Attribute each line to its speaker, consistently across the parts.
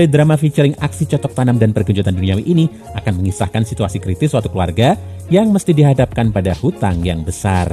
Speaker 1: Drama featuring aksi cocok tanam dan pergenjotan duniawi ini akan mengisahkan situasi kritis suatu keluarga yang mesti dihadapkan pada hutang yang besar.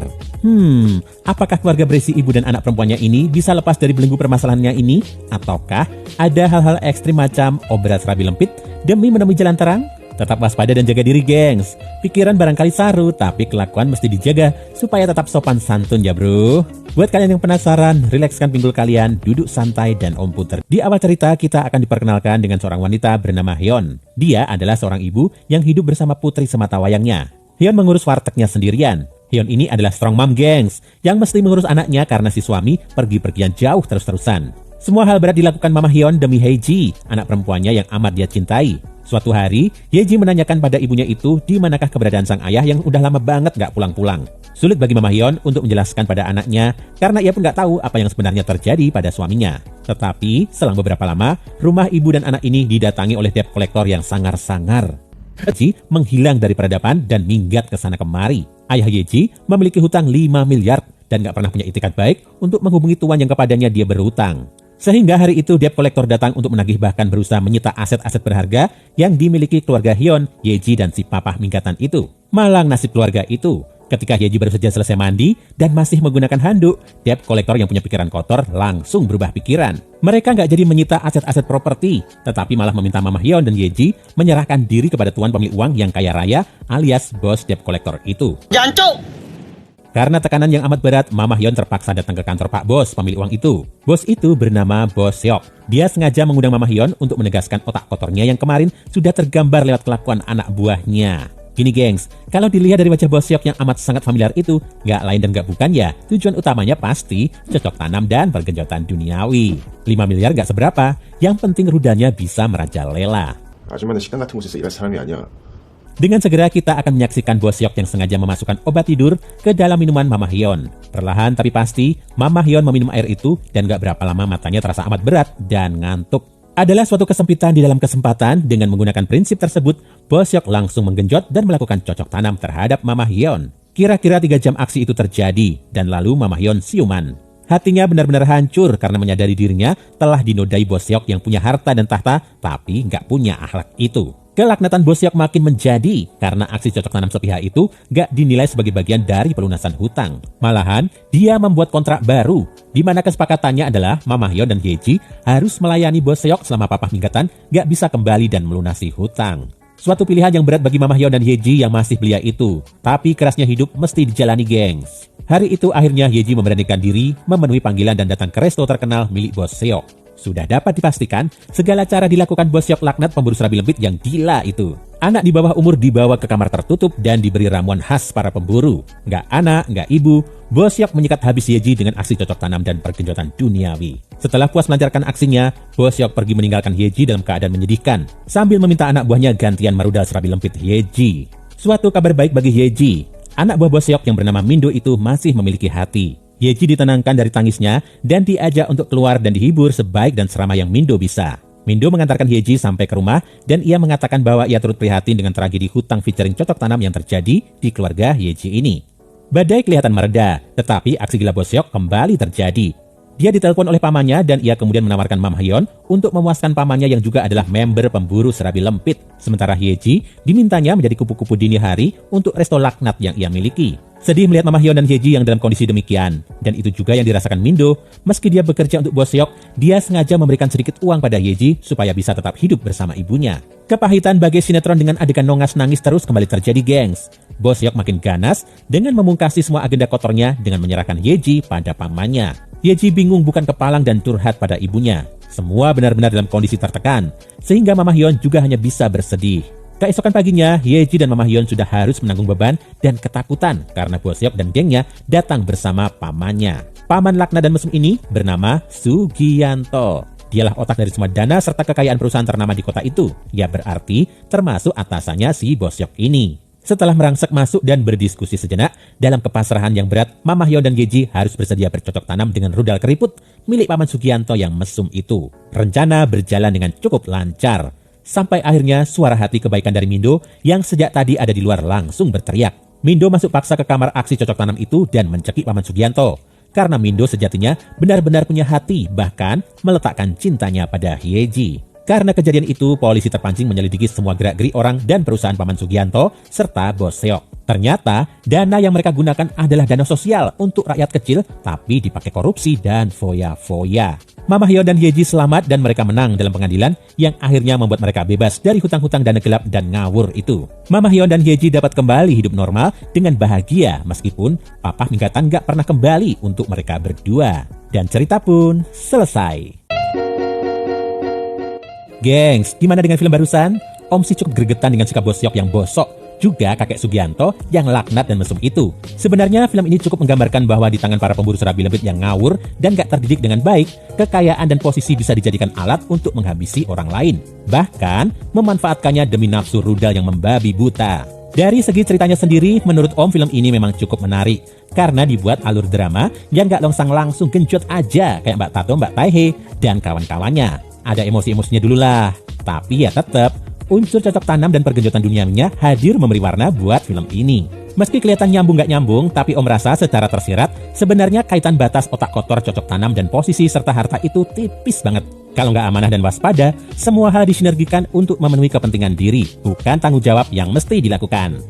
Speaker 1: Apakah keluarga berisi ibu dan anak perempuannya ini bisa lepas dari belenggu permasalahannya ini? Ataukah ada hal-hal ekstrim macam obras rabi lempit demi menemui jalan terang? Tetap waspada dan jaga diri, gengs. Pikiran barangkali saru, tapi kelakuan mesti dijaga supaya tetap sopan santun ya bro. Buat kalian yang penasaran, rilekskan pinggul kalian, duduk santai dan om puter. Di awal cerita kita akan diperkenalkan dengan seorang wanita bernama Hyun. Dia adalah seorang ibu yang hidup bersama putri semata wayangnya. Hyun mengurus wartegnya sendirian. Hyun ini adalah strong mom, gengs, yang mesti mengurus anaknya karena si suami pergi-pergian jauh terus-terusan. Semua hal berat dilakukan Mama Hyun demi Hae-ji, anak perempuannya yang amat dia cintai. Suatu hari, Hae-ji menanyakan pada ibunya itu di manakah keberadaan sang ayah yang udah lama banget gak pulang-pulang. Sulit bagi Mama Hyun untuk menjelaskan pada anaknya karena ia pun gak tahu apa yang sebenarnya terjadi pada suaminya. Tetapi, selang beberapa lama, rumah ibu dan anak ini didatangi oleh debt collector yang sangar-sangar. Hae-ji menghilang dari peradaban dan minggat ke sana kemari. Ayah Hae-ji memiliki hutang 5 miliar dan gak pernah punya itikat baik untuk menghubungi tuan yang kepadanya dia berhutang. Sehingga hari itu debt collector datang untuk menagih bahkan berusaha menyita aset-aset berharga yang dimiliki keluarga Hyun, Hae-ji dan si papa minggatan itu. Malang nasib keluarga itu. Ketika Hae-ji baru saja selesai mandi dan masih menggunakan handuk, debt collector yang punya pikiran kotor langsung berubah pikiran. Mereka nggak jadi menyita aset-aset properti, tetapi malah meminta Mama Hyun dan Hae-ji menyerahkan diri kepada tuan pemilik uang yang kaya raya alias bos debt collector itu. Jancuk! Karena tekanan yang amat berat, Mama Hyun terpaksa datang ke kantor Pak Bos, pemilik uang itu. Bos itu bernama Bos Seok. Dia sengaja mengundang Mama Hyun untuk menegaskan otak kotornya yang kemarin sudah tergambar lewat kelakuan anak buahnya. Gini gengs, kalau dilihat dari wajah Bos Seok yang amat sangat familiar itu, nggak lain dan nggak bukan ya, tujuan utamanya pasti cocok tanam dan pergenjotan duniawi. 5 miliar nggak seberapa, yang penting rudanya bisa merajalela.
Speaker 2: 아줌마는 식당 같은 곳에서 일할 사람이 아니야.
Speaker 1: Dengan segera kita akan menyaksikan Bos Seok yang sengaja memasukkan obat tidur ke dalam minuman Mama Hyun. Perlahan tapi pasti, Mama Hyun meminum air itu dan gak berapa lama matanya terasa amat berat dan ngantuk. Adalah suatu kesempitan di dalam kesempatan. Dengan menggunakan prinsip tersebut, Bos Seok langsung menggenjot dan melakukan cocok tanam terhadap Mama Hyun. Kira-kira 3 jam aksi itu terjadi dan lalu Mama Hyun siuman. Hatinya benar-benar hancur karena menyadari dirinya telah dinodai Bos Seok yang punya harta dan tahta tapi gak punya akhlak itu. Kelaknatan Bos Seok makin menjadi karena aksi cocok tanam sepihak itu gak dinilai sebagai bagian dari pelunasan hutang. Malahan, dia membuat kontrak baru, di mana kesepakatannya adalah Mama Hyun dan Hae-ji harus melayani Bos Seok selama papa minggatan gak bisa kembali dan melunasi hutang. Suatu pilihan yang berat bagi Mama Hyun dan Hae-ji yang masih belia itu, tapi kerasnya hidup mesti dijalani gengs. Hari itu akhirnya Hae-ji memberanikan diri memenuhi panggilan dan datang ke resto terkenal milik Bos Seok. Sudah dapat dipastikan, segala cara dilakukan Bos Seok laknat pemburu serabi lempit yang gila itu. Anak di bawah umur dibawa ke kamar tertutup dan diberi ramuan khas para pemburu. Nggak anak, nggak ibu, Bos Seok menyikat habis Hae-ji dengan aksi cocok tanam dan pergenjotan duniawi. Setelah puas melancarkan aksinya, Bos Seok pergi meninggalkan Hae-ji dalam keadaan menyedihkan, sambil meminta anak buahnya gantian merudal serabi lempit Hae-ji. Suatu kabar baik bagi Hae-ji, anak buah Bos Seok yang bernama Mindo itu masih memiliki hati. Hae-ji ditenangkan dari tangisnya dan diajak untuk keluar dan dihibur sebaik dan seramah yang Mindo bisa. Mindo mengantarkan Hae-ji sampai ke rumah dan ia mengatakan bahwa ia turut prihatin dengan tragedi hutang featuring cocok tanam yang terjadi di keluarga Hae-ji ini. Badai kelihatan mereda, tetapi aksi gila Bos Seok kembali terjadi. Dia ditelepon oleh pamannya dan ia kemudian menawarkan Mama Hyun untuk memuaskan pamannya yang juga adalah member pemburu serabi lempit. Sementara Hae-ji dimintanya menjadi kupu-kupu dini hari untuk resto laknat yang ia miliki. Sedih melihat Mama Hyun dan Hae-ji yang dalam kondisi demikian. Dan itu juga yang dirasakan Mindo. Meski dia bekerja untuk Bos Seok, dia sengaja memberikan sedikit uang pada Hae-ji supaya bisa tetap hidup bersama ibunya. Kepahitan bagai sinetron dengan adegan nongas nangis terus kembali terjadi gengs. Bos Seok makin ganas dengan memungkasi semua agenda kotornya dengan menyerahkan Hae-ji pada pamannya. Hae-ji bingung bukan kepalang dan curhat pada ibunya. Semua benar-benar dalam kondisi tertekan, sehingga Mama Hyun juga hanya bisa bersedih. Keesokan paginya, Hae-ji dan Mama Hyun sudah harus menanggung beban dan ketakutan karena Bos Seok dan gengnya datang bersama pamannya. Paman laknat dan mesum ini bernama Sugianto. Dialah otak dari semua dana serta kekayaan perusahaan ternama di kota itu. Ya berarti termasuk atasannya si Bos Seok ini. Setelah merangsek masuk dan berdiskusi sejenak, dalam kepasrahan yang berat, Mama Hyun dan Hae-ji harus bersedia bercocok tanam dengan rudal keriput milik Paman Sugianto yang mesum itu. Rencana berjalan dengan cukup lancar. Sampai akhirnya suara hati kebaikan dari Mindo yang sejak tadi ada di luar langsung berteriak. Mindo masuk paksa ke kamar aksi cocok tanam itu dan mencekik Paman Sugianto. karena Mindo sejatinya benar-benar punya hati, bahkan meletakkan cintanya pada Hyeji. Karena kejadian itu, polisi terpancing menyelidiki semua gerak-gerik orang dan perusahaan Paman Sugianto serta Bos Seok. Ternyata, dana yang mereka gunakan adalah dana sosial untuk rakyat kecil, tapi dipakai korupsi dan foya-foya. Mama Hyeon dan Hyeji selamat dan mereka menang dalam pengadilan yang akhirnya membuat mereka bebas dari hutang-hutang dana gelap dan ngawur itu. Mama Hyeon dan Hyeji dapat kembali hidup normal dengan bahagia meskipun Papa Minggatan gak pernah kembali untuk mereka berdua. Dan cerita pun selesai. Gengs, gimana dengan film barusan? Om sih cukup gregetan dengan sikap Bos Seok yang bosok, juga kakek Sugianto yang laknat dan mesum itu. Sebenarnya film ini cukup menggambarkan bahwa di tangan para pemburu serabi lembut yang ngawur dan gak terdidik dengan baik, kekayaan dan posisi bisa dijadikan alat untuk menghabisi orang lain. Bahkan, memanfaatkannya demi nafsu rudal yang membabi buta. Dari segi ceritanya sendiri, menurut Om film ini memang cukup menarik. Karena dibuat alur drama yang gak longsang langsung genjot aja kayak Mbak Tato, Mbak Taehae, dan kawan-kawannya. Ada emosi-emosinya dulu lah. Tapi ya tetap, unsur cocok tanam dan pergenjotan dunianya hadir memberi warna buat film ini. Meski kelihatan nyambung gak nyambung, tapi Om rasa secara tersirat, sebenarnya kaitan batas otak kotor, cocok tanam, dan posisi serta harta itu tipis banget. Kalau nggak amanah dan waspada, semua hal disinergikan untuk memenuhi kepentingan diri, bukan tanggung jawab yang mesti dilakukan.